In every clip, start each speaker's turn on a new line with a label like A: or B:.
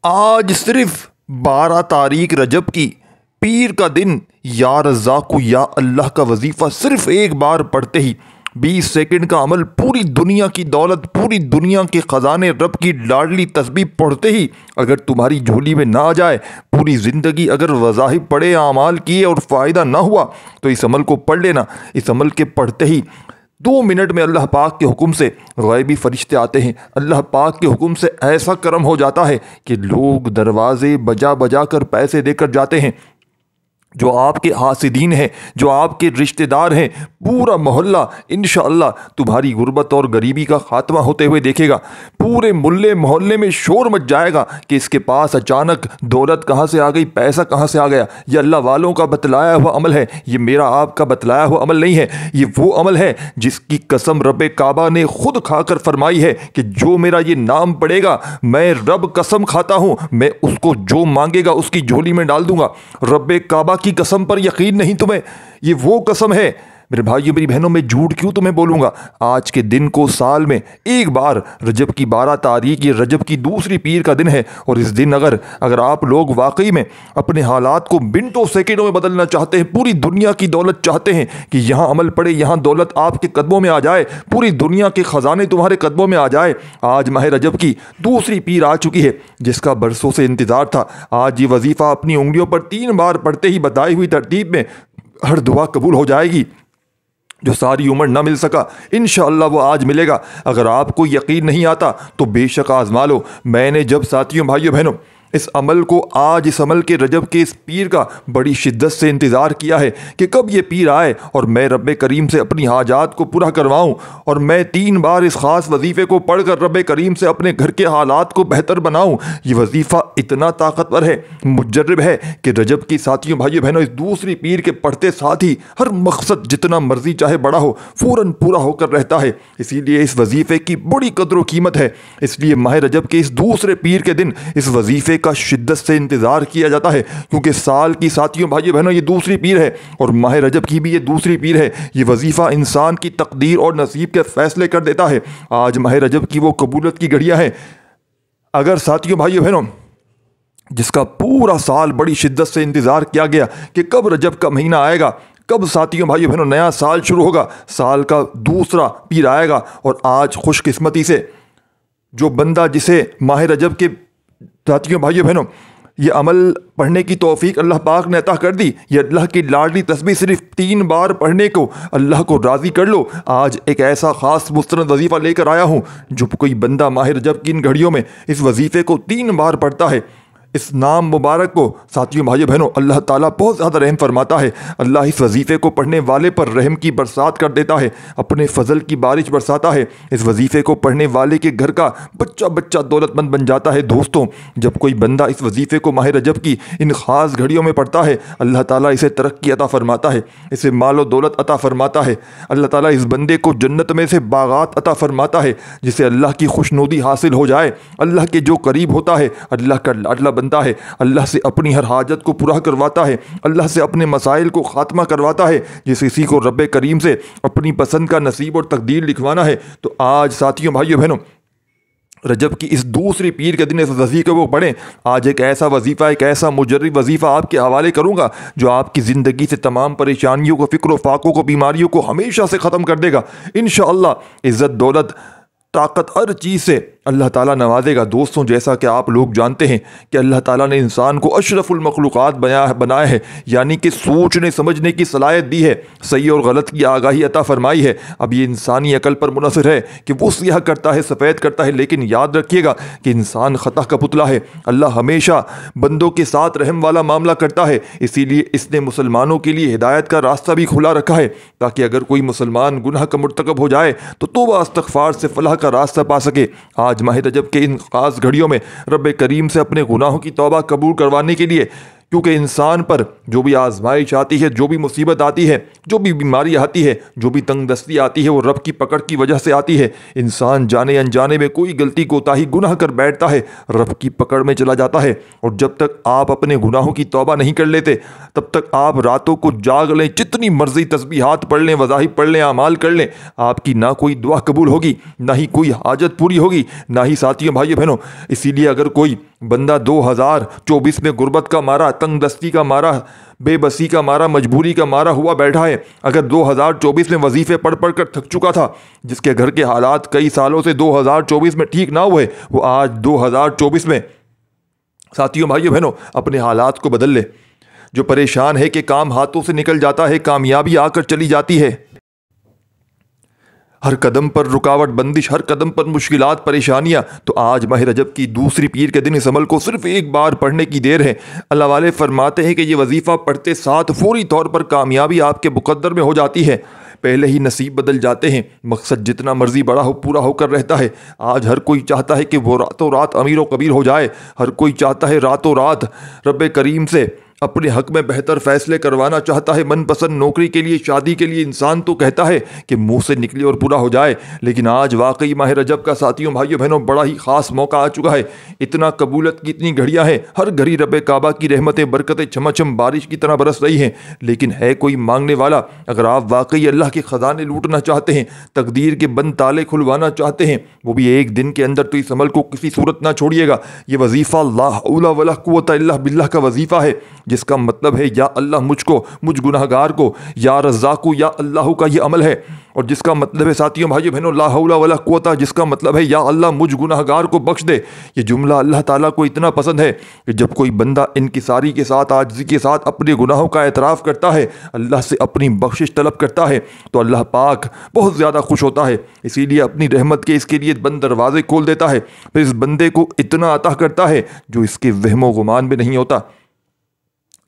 A: आज सिर्फ 12 तारीख रजब की पीर का दिन या रज़ाक़ु या अल्लाह का वजीफ़ा सिर्फ एक बार पढ़ते ही 20 सेकंड का अमल, पूरी दुनिया की दौलत, पूरी दुनिया के ख़जाने, रब की लाडली तस्बीह पढ़ते ही अगर तुम्हारी झोली में ना आ जाए, पूरी ज़िंदगी अगर वज़ाहिब पढ़े, आमाल किए और फ़ायदा ना हुआ तो इस अमल को पढ़ लेना। इस अमल के पढ़ते ही 2 मिनट में अल्लाह पाक के हुक्म से ग़ैबी फ़रिश्ते आते हैं। अल्लाह पाक के हुक्म से ऐसा करम हो जाता है कि लोग दरवाज़े बजा बजा कर पैसे देकर जाते हैं। जो आपके हासिदीन हैं, जो आपके रिश्तेदार हैं, पूरा मोहल्ला इंशाअल्लाह तुम्हारी गुर्बत और गरीबी का खात्मा होते हुए देखेगा। पूरे मुल्ले मोहल्ले में शोर मच जाएगा कि इसके पास अचानक दौलत कहाँ से आ गई, पैसा कहाँ से आ गया। ये अल्लाह वालों का बतलाया हुआ अमल है, ये मेरा आपका बतलाया हुआ अमल नहीं है। ये वो अमल है जिसकी कसम रब काबा ने खुद खाकर फरमाई है कि जो मेरा ये नाम पड़ेगा, मैं रब कसम खाता हूँ, मैं उसको जो मांगेगा उसकी झोली में डाल दूंगा। रब काबा की कसम पर यकीन नहीं तुम्हें? ये वो कसम है। मेरे भाइयों मेरी बहनों, में झूठ क्यों तुम्हें बोलूँगा। आज के दिन को साल में एक बार रजब की 12 तारीख, ये रजब की दूसरी पीर का दिन है। और इस दिन अगर आप लोग वाकई में अपने हालात को मिनटों सेकंडों में बदलना चाहते हैं, पूरी दुनिया की दौलत चाहते हैं कि यहाँ अमल पड़े, यहाँ दौलत आपके कदमों में आ जाए, पूरी दुनिया के ख़जाने तुम्हारे कदमों में आ जाए। आज माह रजब की दूसरी पीर आ चुकी है जिसका बरसों से इंतज़ार था। आज ये वजीफ़ा अपनी उंगलियों पर 3 बार पढ़ते ही बताई हुई तरतीब में हर दुआ कबूल हो जाएगी। जो सारी उम्र ना मिल सका इंशाअल्लाह वो आज मिलेगा। अगर आपको यकीन नहीं आता तो बेशक आजमा लो। मैंने जब साथियों, भाइयों, बहनों, इस अमल को, आज इस अमल के रजब के इस पीर का बड़ी शिद्दत से इंतज़ार किया है कि कब ये पीर आए और मैं रब करीम से अपनी हाजात को पूरा करवाऊँ। और मैं 3 बार इस ख़ास वजीफ़े को पढ़कर रब करीम से अपने घर के हालात को बेहतर बनाऊँ। ये वजीफ़ा इतना ताकतवर है, मुजर्रब है कि रजब की साथियों, भाइयों, बहनों, इस दूसरी पीर के पढ़ते साथ ही हर मकसद जितना मर्जी चाहे बड़ा हो फ़ौरन पूरा होकर रहता है। इसीलिए इस वजीफ़े की बड़ी कदर व कीमत है। इसलिए माह रजब के इस दूसरे पीर के दिन इस वजीफ़े का शिद्दत से इंतज़ार किया जाता है, क्योंकि साल की साथियों, भाइयों, बहनों, ये दूसरी पीर है और माह रजब की भी ये दूसरी पीर है। ये वजीफ़ा इंसान की तकदीर और नसीब के फैसले कर देता है। आज माह रजब की वो कबूलत की घड़ियाँ हैं। अगर साथियों, भाइयों, बहनों, जिसका पूरा साल बड़ी शिद्दत से इंतज़ार किया गया कि कब रजब का महीना आएगा, कब साथियों, भाइयों, बहनों, नया साल शुरू होगा, साल का दूसरा पीर आएगा। और आज खुशकिस्मती से जो बंदा, जिसे माह रजब के साथियों, भाइयों, बहनों, ये अमल पढ़ने की तौफीक अल्लाह पाक ने अता कर दी, ये अल्लाह की लाडली तस्बीह सिर्फ 3 बार पढ़ने को अल्लाह को राज़ी कर लो। आज एक ऐसा ख़ास मुस्तनद वजीफ़ा लेकर आया हूँ। जो कोई बंदा माह रजब की इन घड़ियों में इस वजीफ़े को 3 बार पढ़ता है, इस नाम मुबारक को, साथियों, भाइयों, बहनों, अल्लाह ताला बहुत ज़्यादा रहम फरमाता है। अल्लाह इस वजीफ़े को पढ़ने वाले पर रहम की बरसात कर देता है, अपने फ़ज़ल की बारिश बरसाता है। इस वजीफ़े को पढ़ने वाले के घर का बच्चा बच्चा दौलतमंद बन जाता है। दोस्तों, जब कोई बंदा इस वजीफ़े को माह रजब की इन ख़ास घड़ियों में पढ़ता है, अल्लाह ताला इसे तरक्की अता फ़रमाता है, इसे मालो दौलत अता फ़रमाता है। अल्लाह ताला इस बंदे को जन्नत में से बागात अता फ़रमाता है, जिसे अल्लाह की खुशनुदी हासिल हो जाए। अल्लाह के जो करीब होता है, अल्लाह का लाडला बनता है, अल्लाह से अपनी हर हाजत को पूरा करवाता है, अल्लाह से अपने मसाइल को ख़ात्मा करवाता है। जिस किसी को रब करीम से अपनी पसंद का नसीब और तकदीर लिखवाना है, तो आज साथियों, भाइयों, बहनों, रजब की इस दूसरी पीर के दिन इस वजीफ़े को पढ़ें। आज एक ऐसा वजीफ़ा, एक ऐसा मुजर्रब वजीफ़ा आपके हवाले करूँगा जो आपकी ज़िंदगी से तमाम परेशानियों को, फ़िक्र व फाकों को, बीमारियों को हमेशा से ख़त्म कर देगा। इंशाअल्लाह इज़्ज़त, दौलत, ताकत, हर चीज़ से अल्लाह ताला नवाजेगा। दोस्तों, जैसा कि आप लोग जानते हैं कि अल्लाह ताला ने इंसान को अशरफुल मखलूक़ात बनाया है, यानी कि सोचने समझने की सलाहियत दी है, सही और गलत की आगाही अता फरमाई है। अब ये इंसानी अकल पर मुनहसर है कि वो सियाह करता है, सफ़ेद करता है, लेकिन याद रखिएगा कि इंसान ख़ता का पुतला है। अल्लाह हमेशा बंदों के साथ रहम वाला मामला करता है। इसीलिए इसने मुसलमानों के लिए हिदायत का रास्ता भी खुला रखा है, ताकि अगर कोई मुसलमान गुनाह का मुर्तकब हो जाए तो तौबा इस्तग़फ़ार से फलाह का रास्ता पा सके। आज माह रजब के इन खास घड़ियों में रब करीम से अपने गुनाहों की तौबा कबूल करवाने के लिए, क्योंकि इंसान पर जो भी आजमाइश आती है, जो भी मुसीबत आती है, जो भी बीमारी आती है, जो भी तंगदस्ती आती है, वो रब की पकड़ की वजह से आती है। इंसान जाने अनजाने में कोई गलती कोताही गुनाह कर बैठता है, रब की पकड़ में चला जाता है। और जब तक आप अपने गुनाहों की तौबा नहीं कर लेते, तब तक आप रातों को जाग लें, जितनी मर्जी तस्बीहात पढ़ लें, वज़ाहिब पढ़ लें, आमाल कर लें, आपकी ना कोई दुआ कबूल होगी, ना ही कोई हाजत पूरी होगी, ना ही साथियों, भाइयों, बहनों। इसीलिए अगर कोई बंदा 2024 में गुर्बत का मारा, तंगदस्ती का मारा, बेबसी का मारा, मजबूरी का मारा हुआ बैठा है। अगर 2024 में वजीफ़े पढ़ पढ़ कर थक चुका था, जिसके घर के हालात कई सालों से 2024 में ठीक ना हुए, वो आज 2024 में साथियों भाइयों बहनों अपने हालात को बदल ले। जो परेशान है कि काम हाथों से निकल जाता है, कामयाबी आकर चली जाती है, हर कदम पर रुकावट बंदिश, हर कदम पर मुश्किलात परेशानियां, तो आज माह रजब की दूसरी पीर के दिन इस अमल को सिर्फ एक बार पढ़ने की देर है। अल्लाह वाले फरमाते हैं कि ये वजीफ़ा पढ़ते साथ फौरी तौर पर कामयाबी आपके मुकद्दर में हो जाती है। पहले ही नसीब बदल जाते हैं। मकसद जितना मर्जी बड़ा हो पूरा होकर रहता है। आज हर कोई चाहता है कि वो रातों रात अमीर व कबीर हो जाए। हर कोई चाहता है रातों रात रब्बे करीम से अपने हक में बेहतर फैसले करवाना चाहता है। मनपसंद नौकरी के लिए, शादी के लिए इंसान तो कहता है कि मुंह से निकले और पूरा हो जाए। लेकिन आज वाकई माह रजब का साथियों भाइयों बहनों बड़ा ही ख़ास मौका आ चुका है। इतना कबूलत की इतनी घड़ियां हैं, हर घड़ी रब्बे काबा की रहमतें बरकतें छमाछम बारिश की तरह बरस रही हैं। लेकिन है कोई मांगने वाला? अगर आप वाकई अल्लाह के ख़जाने लूटना चाहते हैं, तकदीर के बंद ताले खुलवाना चाहते हैं, वो भी एक दिन के अंदर, तो इस अमल को किसी सूरत ना छोड़िएगा। ये वजीफ़ा ला हौला वला कुव्वता इल्ला बिल्लाह का वजीफ़ा है, जिसका मतलब है या अल्लाह मुझको, मुझ गुनाहगार को, या रज़्ज़ाक़ु या अल्लाह का ये अमल है। और जिसका मतलब है साथियों भाइयों बहनों ला हौला वला कुव्वता, जिसका मतलब है या अल्लाह मुझ गुनाहगार को बख्श दे। ये जुमला अल्लाह ताला को इतना पसंद है कि जब कोई बंदा इनकिसारी के साथ, आजिज़ी के साथ अपने गुनाहों का एतराफ़ करता है, अल्लाह से अपनी बख्शिश तलब करता है, तो अल्लाह पाक बहुत ज़्यादा खुश होता है। इसीलिए अपनी रहमत के इसके लिए बंद दरवाजे खोल देता है। फिर इस बंदे को इतना अता करता है जो इसके वहमो गुमान में नहीं होता।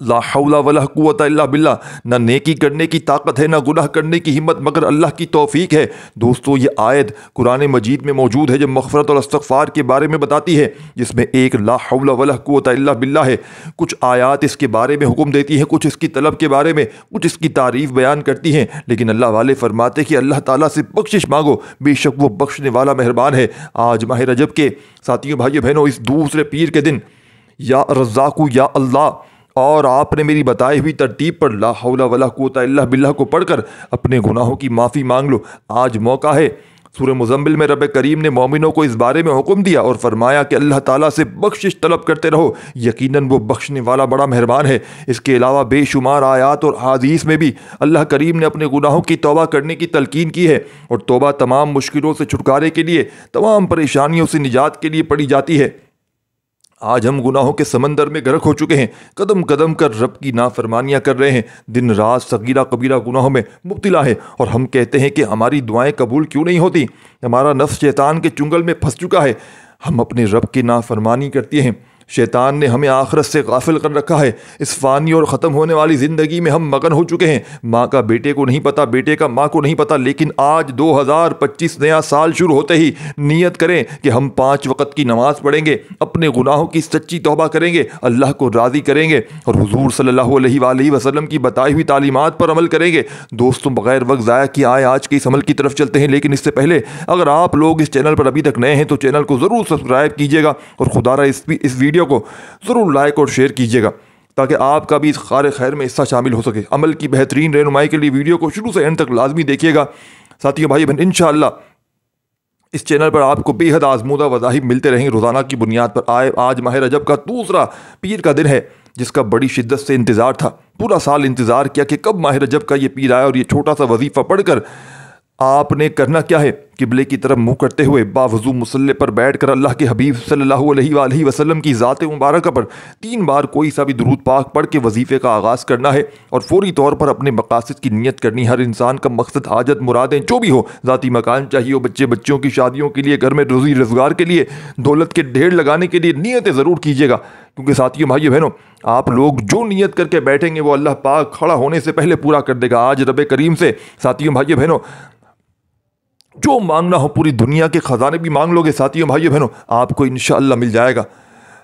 A: ला हौला वला कुव्वता इल्ला बिल्लाह, ना नेकी करने की ताकत है, ना गुनाह करने की हिम्मत, मगर अल्लाह की तौफीक है। दोस्तों, ये आयत कुरान मजीद में मौजूद है जो मग़फ़रत और इस्तिग़फ़ार के बारे में बताती है, जिसमें एक ला हौला वला कुव्वता इल्ला बिल्लाह है। कुछ आयात इसके बारे में हुक्म देती हैं, कुछ इसकी तलब के बारे में, कुछ इसकी तारीफ़ बयान करती हैं। लेकिन अल्लाह वाले फरमाते कि अल्लाह ताला से बख्शिश मांगो, बेशक वो बख्शने वाला मेहरबान है। आज माह रजब के साथियों भाइयों बहनों इस दूसरे पीर के दिन या रज़्ज़ाक़ु या अल्लाह और आपने मेरी बताई हुई तरतीब पर ला हौला वला कुव्वता इल्ला बिल्लाह को पढ़कर अपने गुनाहों की माफ़ी मांग लो। आज मौका है। सूरह मुज़म्मिल में रब करीम ने मोमिनों को इस बारे में हुक्म दिया और फरमाया कि अल्लाह ताला से बख्शिश तलब करते रहो, यकीनन वो बख्शने वाला बड़ा मेहरबान है। इसके अलावा बेशुमार आयात और हदीस में भी अल्लाह करीम ने अपने गुनाहों की तौबा करने की तलकीन की है। और तौबा तमाम मुश्किलों से छुटकारे के लिए, तमाम परेशानियों से निजात के लिए पढ़ी जाती है। आज हम गुनाहों के समंदर में गर्क हो चुके हैं, कदम कदम कर रब की नाफरमानियां कर रहे हैं, दिन रात सगीरा कबीरा गुनाहों में मुब्तिला है। और हम कहते हैं कि हमारी दुआएं कबूल क्यों नहीं होती, हमारा नफ्स शैतान के चुंगल में फंस चुका है, हम अपने रब की नाफरमानी करते हैं। शैतान ने हमें आखिरत से गाफिल कर रखा है। इस फ़ानी और ख़त्म होने वाली ज़िंदगी में हम मगन हो चुके हैं। माँ का बेटे को नहीं पता, बेटे का माँ को नहीं पता। लेकिन आज 2025 नया साल शुरू होते ही नियत करें कि हम 5 वक़्त की नमाज़ पढ़ेंगे, अपने गुनाहों की सच्ची तौबा करेंगे, अल्लाह को राज़ी करेंगे और हुज़ूर सल्लल्लाहु अलैहि वसल्लम की बताई हुई तालीमात पर अमल करेंगे। दोस्तों, बग़ैर वक्त ज़ाया किए आए आज के इस अमल की तरफ चलते हैं। लेकिन इससे पहले अगर आप लोग इस चैनल पर अभी तक नए हैं तो चैनल को ज़रूर सब्सक्राइब कीजिएगा और खुदारा इस वीडियो को ज़रूर लाइक और शेयर कीजिएगा ताकि आपका भी इस खार खैर में हिस्सा शामिल हो सके। अमल की बेहतरीन रहनुमाई के लिए वीडियो को शुरू से एंड तक लाजमी देखिएगा। साथियों भाई बहन, इंशाअल्लाह इस चैनल पर आपको बेहद आजमूदा वज़ाहिब मिलते रहेंगे रोज़ाना की बुनियाद पर। आज माह रजब का दूसरा पीर का दिन है, जिसका बड़ी शिद्दत से इंतज़ार था। पूरा साल इंतज़ार किया कि कब माह रजब का ये पीर आया। और ये छोटा सा वजीफ़ा पढ़कर आपने करना क्या है, किबले की तरफ मुंह करते हुए बावजू मुसल्ले पर बैठकर अल्लाह के हबीब सल्लल्लाहु अलैहि वसल्लम की ज़ात मुबारक पर 3 बार कोई सा भी दुरूद पाक पढ़ के वजीफ़े का आगाज़ करना है और फौरी तौर पर अपने मकासद की नीयत करनी। हर इंसान का मकसद, हाजत, मुरादें जो भी हो, ज़ाती मकान चाहिए हो, बच्चों की शादियों के लिए, घर में रोज़ी रोज़गार के लिए, दौलत के ढेर लगाने के लिए नीयतें ज़रूर कीजिएगा। क्योंकि साथियों भाइयों बहनों, आप लोग जो नीयत करके बैठेंगे वो अल्लाह पाक खड़ा होने से पहले पूरा कर देगा। आज रब करीम से साथियों भाइयों बहनों जो मांगना हो, पूरी दुनिया के ख़जाने भी मांग लोगे साथियों भाइयों बहनों, आपको इंशाअल्लाह मिल जाएगा।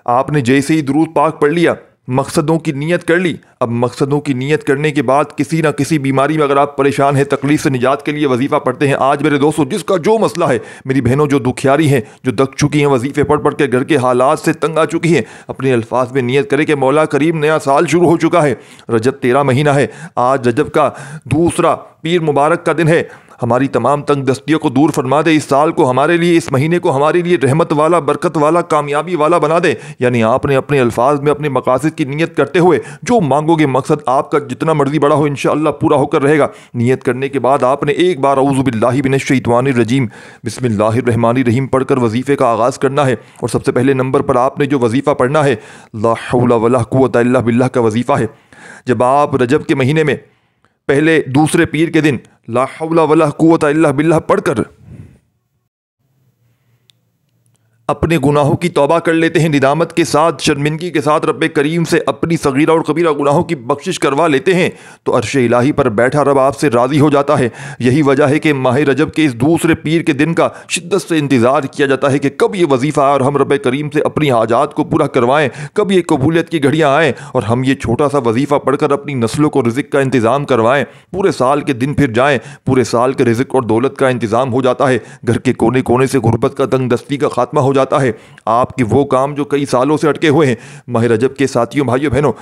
A: आपने जैसे ही दुरूद पाक पढ़ लिया, मकसदों की नीयत कर ली। अब मकसदों की नीयत करने के बाद किसी ना किसी बीमारी में अगर आप परेशान हैं, तकलीफ से निजात के लिए वजीफ़ा पढ़ते हैं। आज मेरे दोस्तों, जिसका जो मसला है, मेरी बहनों जो दुखियारी हैं, जो दक चुकी हैं, वजीफ़े पढ़ पढ़ के घर के हालात से तंग आ चुकी हैं, अपने अल्फाज में नीयत करें कि मौला करीम नया साल शुरू हो चुका है। रजब 13 महीना है। आज रजब का दूसरा पीर मुबारक का दिन है। हमारी तमाम तंग दस्तियों को दूर फरमा दे। इस साल को हमारे लिए, इस महीने को हमारे लिए रहमत वाला, बरकत वाला, कामयाबी वाला बना दे। यानी आपने अपने अल्फाज में अपने मकासद की नीयत करते हुए जो मांगोगे मकसद आपका जितना मर्जी बड़ा हो इंशाअल्लाह पूरा होकर रहेगा। नियत करने के बाद आपने एक बार औज़ु बिल्लाहि मिनश्शैतानिर रजीम बिस्मिल्लाहिर्रहमानिर्रहीम पढ़कर वजीफे का आगाज़ करना है। और सबसे पहले नंबर पर आपने जो वजीफ़ा पढ़ना है ला हौला वला कुव्वता इल्ला बिल्लाह का वजीफ़ा है। जब आप रजब के महीने में पहले दूसरे पीर के दिन ला हौला वला कुव्वता इल्ला बिल्लाह पढ़कर अपने गुनाहों की तौबा कर लेते हैं, निदामत के साथ, शर्मिंदगी के साथ रब्बे करीम से अपनी सगीरा और कबीरा गुनाहों की बख्शिश करवा लेते हैं, तो अर्श इलाही पर बैठा रब आपसे राज़ी हो जाता है। यही वजह है कि माह रजब के इस दूसरे पीर के दिन का शिद्दत से इंतज़ार किया जाता है कि कब ये वजीफ़ा आए और हम रब्बे करीम से अपनी हाजात को पूरा करवाएँ, कब ये कबूलियत की घड़ियाँ आएँ और हम ये छोटा सा वजीफ़ा पढ़कर अपनी नस्लों को रिज़्क़ का इंतज़ाम करवाएँ। पूरे साल के दिन फिर जाएँ, पूरे साल के रिज़्क़ और दौलत का इंतज़ाम हो जाता है। घर के कोने कोने से गुर्बत का तंग दस्ती का खात्मा हो जाता है। आपके वो काम जो कई सालों से अटके हुए हैं, माह रजब के साथियों, भाइयों बहनों,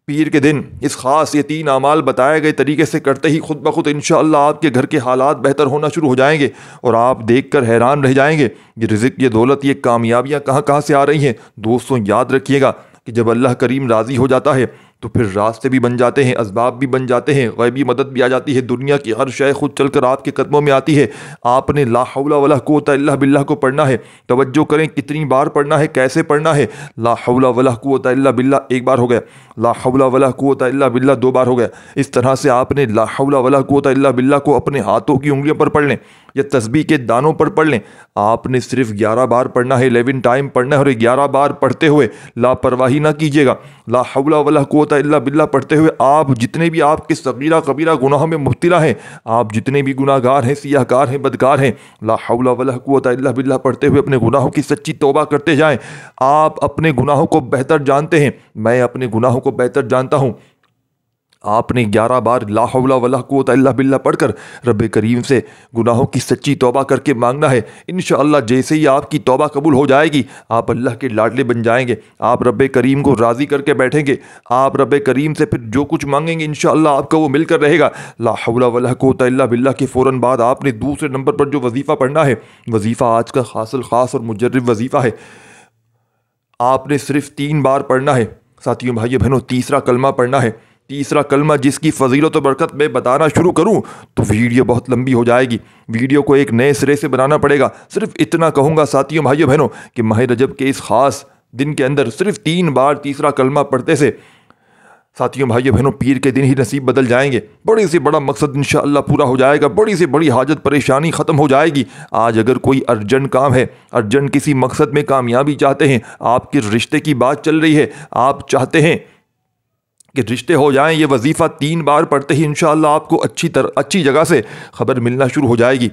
A: पीर के दिन इस खास ये 3 अमाल बताए गए तरीके से करते ही खुद ब खुद इंशाअल्लाह आपके घर के हालात बेहतर होना शुरू हो जाएंगे और आप देखकर हैरान रह जाएंगे ये रिज़्क़, ये दौलत, ये कामयाबियाँ कहाँ कहाँ से आ रही हैं। दोस्तों याद रखिएगा कि जब अल्लाह करीम राज़ी हो जाता है तो फिर रास्ते भी बन जाते हैं, असबाब भी बन जाते हैं, गैबी मदद भी आ जाती है, दुनिया की हर शय खुद चलकर आपके कदमों में आती है। आपने ला हौला वला कुव्वता इल्ला बिल्लाह को पढ़ना है। तवज्जो करें कितनी बार पढ़ना है, कैसे पढ़ना है। ला हौला वला कुव्वता इल्ला बिल्लाह 1 बार हो गया, ला हौला वला कुव्वता इल्ला बिल्लाह 2 बार हो गया। इस तरह से आपने ला हौला वला कुव्वता इल्ला बिल्लाह को अपने हाथों की उंगलियों पर पढ़ लें या तस्बीह के दानों पर पढ़ लें। आपने सिर्फ 11 बार पढ़ना है, 11 टाइम पढ़ना है और 11 बार पढ़ते हुए लापरवाही ना कीजिएगा। ला हौला वला कुव्वता इल्ला बिल्लाह पढ़ते हुए आप जितने भी आपके सगीरा कबीरा गुनाहों में मुब्तला हैं, आप जितने भी गुनाहगार हैं, सियाहकार हैं, बदकार हैं, ला हौला वला कुव्वता इल्ला बिल्लाह पढ़ते हुए अपने गुनाहों की सच्ची तौबा करते जाएं। आप अपने गुनाहों को बेहतर जानते हैं, मैं अपने गुनाहों को बेहतर जानता हूँ। आपने 11 बार ला हौला वला कुव्वता इल्ला बिल्लाह पढ़कर रब्बे करीम से गुनाहों की सच्ची तौबा करके मांगना है। इंशाअल्लाह जैसे ही आपकी तौबा कबूल हो जाएगी आप अल्लाह के लाडले बन जाएंगे, आप रब्बे करीम को राज़ी करके बैठेंगे, आप रब्बे करीम से फिर जो कुछ मांगेंगे इंशाअल्लाह आपका वो मिलकर रहेगा। ला हौला वला कुव्वता इल्ला बिल्लाह के फ़ौरन बाद आपने दूसरे नंबर पर जो वजीफ़ा पढ़ना है, वजीफ़ा आज का खासल ख़ास और मुजर्रिब वजीफ़ा है। आपने सिर्फ 3 बार पढ़ना है साथियों, भाइयों बहनों। तीसरा कलमा पढ़ना है। तीसरा कलमा जिसकी फजीलत और बरकत मैं बताना शुरू करूं तो वीडियो बहुत लंबी हो जाएगी, वीडियो को एक नए सिरे से बनाना पड़ेगा। सिर्फ इतना कहूँगा साथियों, भाइयों बहनों कि माह रजब के इस ख़ास दिन के अंदर सिर्फ 3 बार तीसरा कलमा पढ़ते से साथियों, भाइयों बहनों, पीर के दिन ही नसीब बदल जाएंगे। बड़े से बड़ा मकसद इंशाअल्लाह पूरा हो जाएगा, बड़ी से बड़ी हाजत परेशानी ख़त्म हो जाएगी। आज अगर कोई अर्जेंट काम है, अर्जेंट किसी मकसद में कामयाबी चाहते हैं, आपके रिश्ते की बात चल रही है, आप चाहते हैं कि रिश्ते हो जाएं, ये वजीफ़ा 3 बार पढ़ते ही इंशाअल्लाह आपको अच्छी जगह से ख़बर मिलना शुरू हो जाएगी।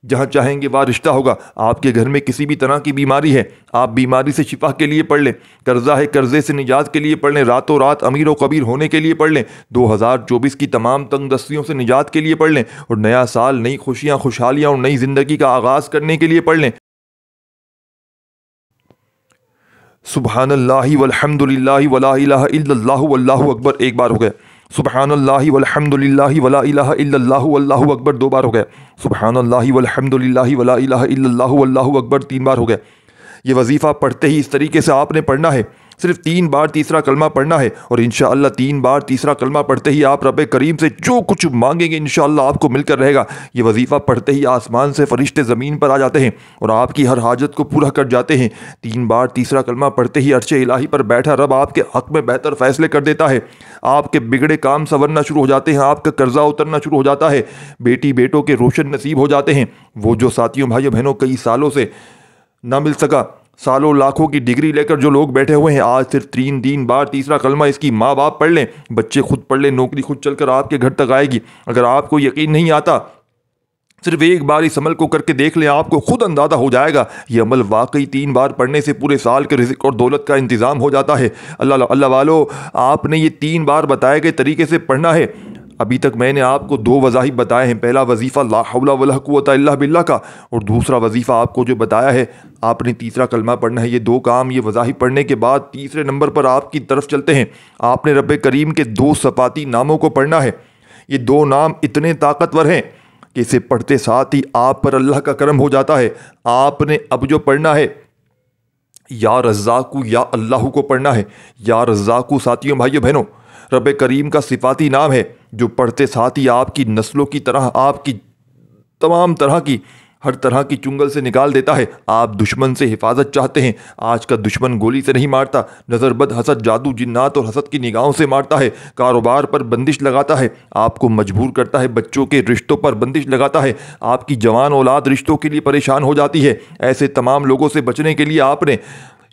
A: जहाँ चाहेंगे वहाँ रिश्ता होगा। आपके घर में किसी भी तरह की बीमारी है, आप बीमारी से शिफा के लिए पढ़ लें। कर्जा है, कर्जे से निजात के लिए पढ़ लें। रातों रात अमीर व कबीर होने के लिए पढ़ लें। 2024 की तमाम तंग दस्तियों से निजात के लिए पढ़ लें और नया साल, नई खुशियाँ, खुशहालियाँ और नई ज़िंदगी का आगाज़ करने के लिए पढ़ लें। सुब्हानल्लाहि वल्हम्दुलिल्लाहि वला इलाहा इल्लल्लाहु वल्लाहु अकबर 1 बार हो गया। सुब्हानल्लाहि वल्हम्दुलिल्लाहि वला इलाहा इल्लल्लाहु वल्लाहु अकबर 2 बार हो गया। सुब्हानल्लाहि वल्हम्दुलिल्लाहि वला इलाहा इल्लल्लाहु वल्लाहु अकबर 3 बार हो गया। ये वजीफ़ा पढ़ते ही इस तरीके से आपने पढ़ना है। सिर्फ 3 बार तीसरा कलमा पढ़ना है और इंशाअल्लाह 3 बार तीसरा कलमा पढ़ते ही आप रब्बे करीम से जो कुछ मांगेंगे इंशाअल्लाह आपको मिलकर रहेगा। ये वजीफ़ा पढ़ते ही आसमान से फरिश्ते ज़मीन पर आ जाते हैं और आपकी हर हाजत को पूरा कर जाते हैं। 3 बार तीसरा कलमा पढ़ते ही अर्श इलाही पर बैठा रब आपके हक़ में बेहतर फ़ैसले कर देता है। आपके बिगड़े काम संवरना शुरू हो जाते हैं, आपका कर्जा उतरना शुरू हो जाता है, बेटी बेटों के रोशन नसीब हो जाते हैं। वो जो साथियों, भाइयों बहनों कई सालों से ना मिल सका, सालों लाखों की डिग्री लेकर जो लोग बैठे हुए हैं, आज सिर्फ 3 बार तीसरा कलमा इसकी माँ बाप पढ़ लें, बच्चे खुद पढ़ लें, नौकरी खुद चलकर आपके घर तक आएगी। अगर आपको यकीन नहीं आता, सिर्फ 1 बार इस अमल को करके देख लें, आपको खुद अंदाज़ा हो जाएगा ये अमल वाकई 3 बार पढ़ने से पूरे साल के रिज़्क़ और दौलत का इंतज़ाम हो जाता है। अल्लाह वालों, आपने ये 3 बार बताए गए तरीके से पढ़ना है। अभी तक मैंने आपको 2 वज़ाइफ बताए हैं। पहला वजीफ़ा ला हौला वला कुव्वता इल्ला बिल्लाह का और दूसरा वजीफ़ा आपको जो बताया है आपने तीसरा कलमा पढ़ना है। ये 2 काम, ये वज़ाइफ पढ़ने के बाद तीसरे नंबर पर आपकी तरफ चलते हैं। आपने रब्बे करीम के 2 सफ़ाती नामों को पढ़ना है। ये 2 नाम इतने ताकतवर हैं कि इसे पढ़ते साथ ही आप पर अल्लाह का करम हो जाता है। आपने अब जो पढ़ना है या रज़्ज़ाक़ु या अल्लाह को पढ़ना है। या रज़्ज़ाक़ु साथियों भाइयों बहनों रब करीम का सिफाती नाम है जो पढ़ते साथ ही आपकी नस्लों की तरह आपकी तमाम तरह की हर तरह की चुंगल से निकाल देता है। आप दुश्मन से हिफाजत चाहते हैं, आज का दुश्मन गोली से नहीं मारता, नज़रबद हसद जादू जिन्नात और हसद की निगाहों से मारता है। कारोबार पर बंदिश लगाता है, आपको मजबूर करता है, बच्चों के रिश्तों पर बंदिश लगाता है, आपकी जवान औलाद रिश्तों के लिए परेशान हो जाती है। ऐसे तमाम लोगों से बचने के लिए आपने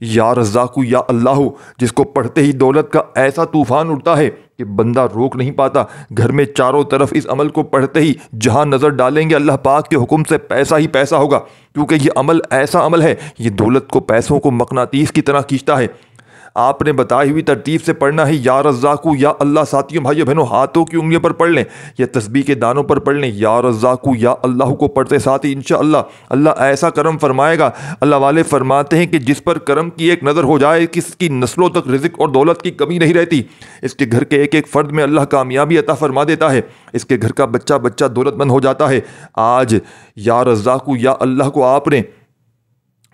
A: या रज़्ज़ाक़ु या अल्लाह जिसको पढ़ते ही दौलत का ऐसा तूफान उठता है कि बंदा रोक नहीं पाता। घर में चारों तरफ इस अमल को पढ़ते ही जहां नज़र डालेंगे अल्लाह पाक के हुक्म से पैसा ही पैसा होगा, क्योंकि ये अमल ऐसा अमल है, ये दौलत को पैसों को मकनातीस की तरह खींचता है। आपने बताई हुई तरतीब से पढ़ना है या रज़्ज़ाक़ु या अल्लाह। साथियों भाइयों बहनों हाथों की उंगलियों पर पढ़ लें या तस्बीह के दानों पर पढ़ लें। या रज़्ज़ाक़ु या अल्लाह को पढ़ते साथ ही इंशाअल्लाह अल्लाह ऐसा करम फरमाएगा। अल्लाह वाले फरमाते हैं कि जिस पर करम की एक नज़र हो जाए किसकी नस्लों तक रिज़्क़ और दौलत की कमी नहीं रहती। इसके घर के एक एक फ़र्द में अल्लाह कामयाबी अता फरमा देता है, इसके घर का बच्चा बच्चा दौलतमंद हो जाता है। आज या रज़्ज़ाक़ु या अल्लाह को आपने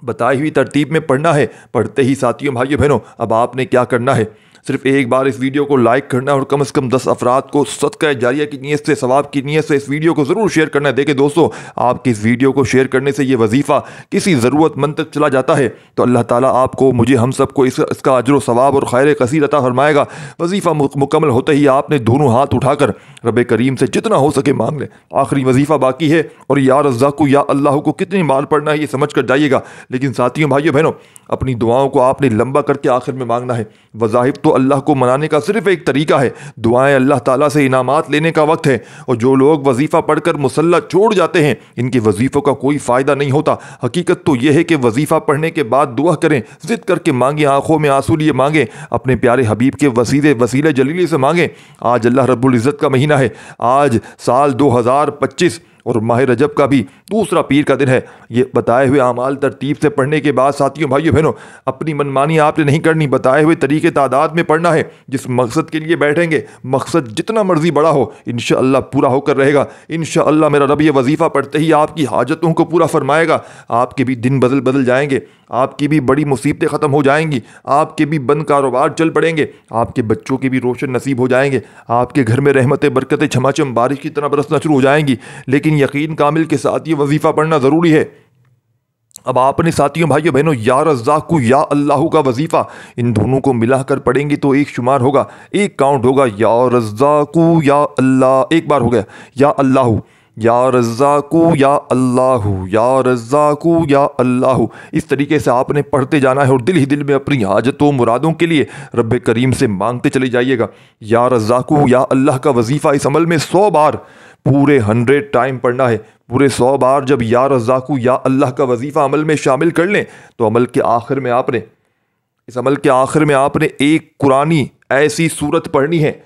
A: बताई हुई तरतीब में पढ़ना है। पढ़ते ही साथियों भाइयों बहनों अब आपने क्या करना है, सिर्फ एक बार इस वीडियो को लाइक करना है और कम से कम 10 अफराद को सदका जारिया की नीयत से सवाब की नीयत से इस वीडियो को ज़रूर शेयर करना है। देखिए दोस्तों आपकी इस वीडियो को शेयर करने से ये वजीफ़ा किसी ज़रूरतमंद तक चला जाता है तो अल्लाह ताला आपको मुझे हम सबको इसका अजर व सवाब और खैर कसीर अता फरमाएगा। वजीफ़ा मुकम्मल होते ही आपने दोनों हाथ उठाकर रब करीम से जितना हो सके मांग लें। आखिरी वजीफ़ा बाकी है और या रज़्ज़ाक़ु या अल्लाह को कितनी बार पढ़ना है ये समझ कर जाइएगा। लेकिन साथियों भाइयों बहनों अपनी दुआओं को आपने लंबा करके आखिर में मांगना है। वज़ाहिब तो अल्लाह को मनाने का सिर्फ एक तरीका है, दुआएं अल्लाह ताला से इनामात लेने का वक्त है। और जो लोग वजीफ़ा पढ़कर मुसल्ला छोड़ जाते हैं इनके वजीफ़ों का कोई फ़ायदा नहीं होता। हकीकत तो यह है कि वजीफ़ा पढ़ने के बाद दुआ करें, ज़िद करके मांगें, आंखों में आंसू लिए मांगें, अपने प्यारे हबीब के वसीले जलीली से मांगें। आज अल्लाह रब्बुल इज़्ज़त का महीना है, आज साल 2025 और माह रजब का भी दूसरा पीर का दिन है। ये बताए हुए आमाल तरतीब से पढ़ने के बाद साथियों भाइयों बहनों अपनी मनमानी आपने नहीं करनी, बताए हुए तरीके तादाद में पढ़ना है। जिस मकसद के लिए बैठेंगे मकसद जितना मर्जी बड़ा हो इंशाअल्लाह पूरा होकर रहेगा। इंशाअल्लाह मेरा रब ये वजीफ़ा पढ़ते ही आपकी हाजतों को पूरा फरमाएगा। आपके भी दिन बदल जाएंगे, आपकी भी बड़ी मुसीबतें ख़त्म हो जाएंगी, आपके भी बंद कारोबार चल पड़ेंगे, आपके बच्चों के भी रोशन नसीब हो जाएंगे, आपके घर में रहमतें बरकतें छमाछम बारिश की तरह बरसना शुरू हो जाएंगी। लेकिन यकीन कामिल के साथ ये वजीफ़ा पढ़ना ज़रूरी है। अब आपने साथियों भाइयों बहनों या रज़्ज़ाक़ु या अल्लाह का वजीफ़ा इन दोनों को मिलाकर पढ़ेंगे तो एक शुमार होगा, एक काउंट होगा। या रज़्ज़ाक़ु या अल्लाह, एक बार हो गया या अल्लाह, या रज़्ज़ाक़ु या अल्लाह, या रज़्ज़ाक़ु या अल्लाह। इस तरीके से आपने पढ़ते जाना है और दिल ही दिल में अपनी हाजतों मुरादों के लिए रब करीम से मांगते चले जाइएगा। या रज़्ज़ाक़ु या अल्लाह का वजीफ़ा इस अमल में 100 बार पूरे 100 टाइम पढ़ना है। पूरे 100 बार जब या रज़्ज़ाक़ु या अल्लाह का वजीफ़ा अमल में शामिल कर लें तो अमल के आखिर में आपने इस अमल के आखिर में आपने एक कुरानी ऐसी सूरत पढ़नी है,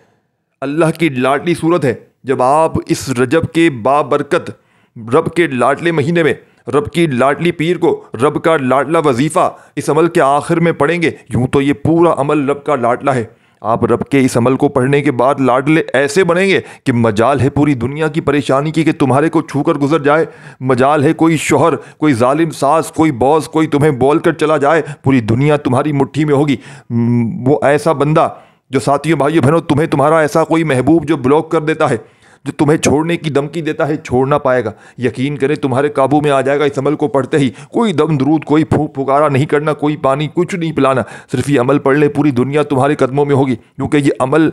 A: अल्लाह की लाडली सूरत है। जब आप इस रजब के बाबरकत रब के लाडले महीने में रब की लाडली पीर को रब का लाडला वजीफ़ा इस अमल के आखिर में पढ़ेंगे, यूं तो ये पूरा अमल रब का लाडला है। आप रब के इस अमल को पढ़ने के बाद लाडले ऐसे बनेंगे कि मजाल है पूरी दुनिया की परेशानी की कि तुम्हारे को छूकर गुजर जाए। मजाल है कोई शोहर, कोई जालिम सास, कोई बॉस, कोई तुम्हें बोल कर चला जाए, पूरी दुनिया तुम्हारी मुट्ठी में होगी। वो ऐसा बंदा जो साथियों भाइयों बहनों तुम्हें तुम्हारा ऐसा कोई महबूब जो ब्लॉक कर देता है, जो तुम्हें छोड़ने की धमकी देता है, छोड़ ना पाएगा। यकीन करें तुम्हारे काबू में आ जाएगा इस अमल को पढ़ते ही। कोई दम दरूद, कोई फूंक पुकारा नहीं करना, कोई पानी कुछ नहीं पिलाना, सिर्फ ये अमल पढ़ ले, पूरी दुनिया तुम्हारे कदमों में होगी। क्योंकि ये अमल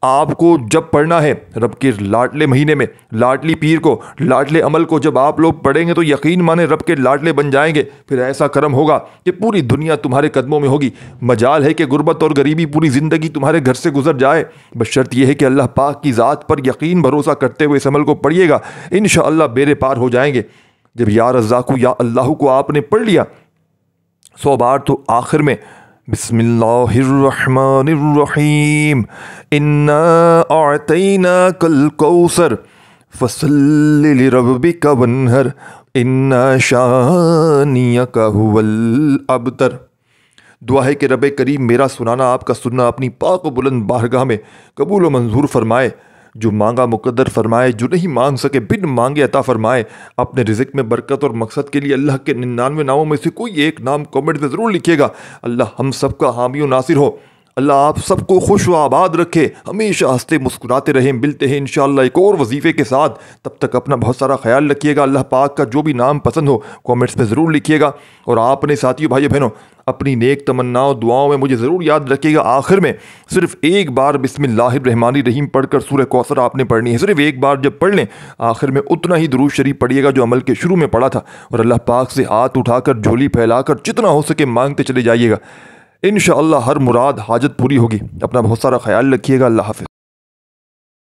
A: आपको जब पढ़ना है रब के लाडले महीने में, लाडली पीर को, लाडले अमल को जब आप लोग पढ़ेंगे तो यकीन माने रब के लाडले बन जाएंगे। फिर ऐसा करम होगा कि पूरी दुनिया तुम्हारे कदमों में होगी। मजाल है कि गुर्बत और गरीबी पूरी ज़िंदगी तुम्हारे घर से गुजर जाए, बस शर्त यह है कि अल्लाह पाक की ज़ात पर यकीन भरोसा करते हुए इस अमल को पढ़िएगा, इंशाअल्लाह बेरे पार हो जाएंगे। जब या रज़्ज़ाक़ु या अल्लाह को आपने पढ़ लिया 100 बार तो आखिर में बिस्मिल्लाहिर्रहमानिर्रहीम इन्ना अअतैनाकल कौसर फसल्लि लिरब्बिका वन्हर इन्ना शानियका हुवल अबतर। दुआ है कि रब करीम मेरा सुनाना आपका सुनना अपनी पाक व बुलंद बारगाह में कबूल व मंजूर फरमाए। जो मांगा मुकद्दर फरमाए, जो नहीं मांग सके बिन मांगे अता फरमाए। अपने रिज़्क़ में बरकत और मकसद के लिए अल्लाह के 99 नामों में से कोई एक नाम कमेंट में ज़रूर लिखिएगा। अल्लाह हम सबका हामी व नासिर हो। अल्लाह आप सबको खुश व आबाद रखे, हमेशा हंसते मुस्कुराते रहें। मिलते हैं इंशाअल्लाह एक और वजीफ़े के साथ। तब तक अपना बहुत सारा ख्याल रखिएगा। अल्लाह पाक का जो भी नाम पसंद हो कमेंट्स में ज़रूर लिखिएगा। और आपने साथियों भाइयों बहनों अपनी नेक तमन्नाओं दुआओं में मुझे ज़रूर याद रखिएगा। आखिर में सिर्फ एक बार बिस्मिल्लाहिर्रहमानिर्रहीम पढ़कर सूरह कौसर आपने पढ़नी है। सिर्फ एक बार जब पढ़ लें आखिर में उतना ही दुरूद शरीफ पढ़िएगा जो अमल के शुरू में पढ़ा था। और अल्लाह पाक से हाथ उठाकर झोली फैलाकर जितना हो सके मांगते चले जाइएगा। इंशाअल्लाह हर मुराद हाजत पूरी होगी। अपना बहुत सारा ख्याल रखिएगा। अल्लाह हाफ़िज़।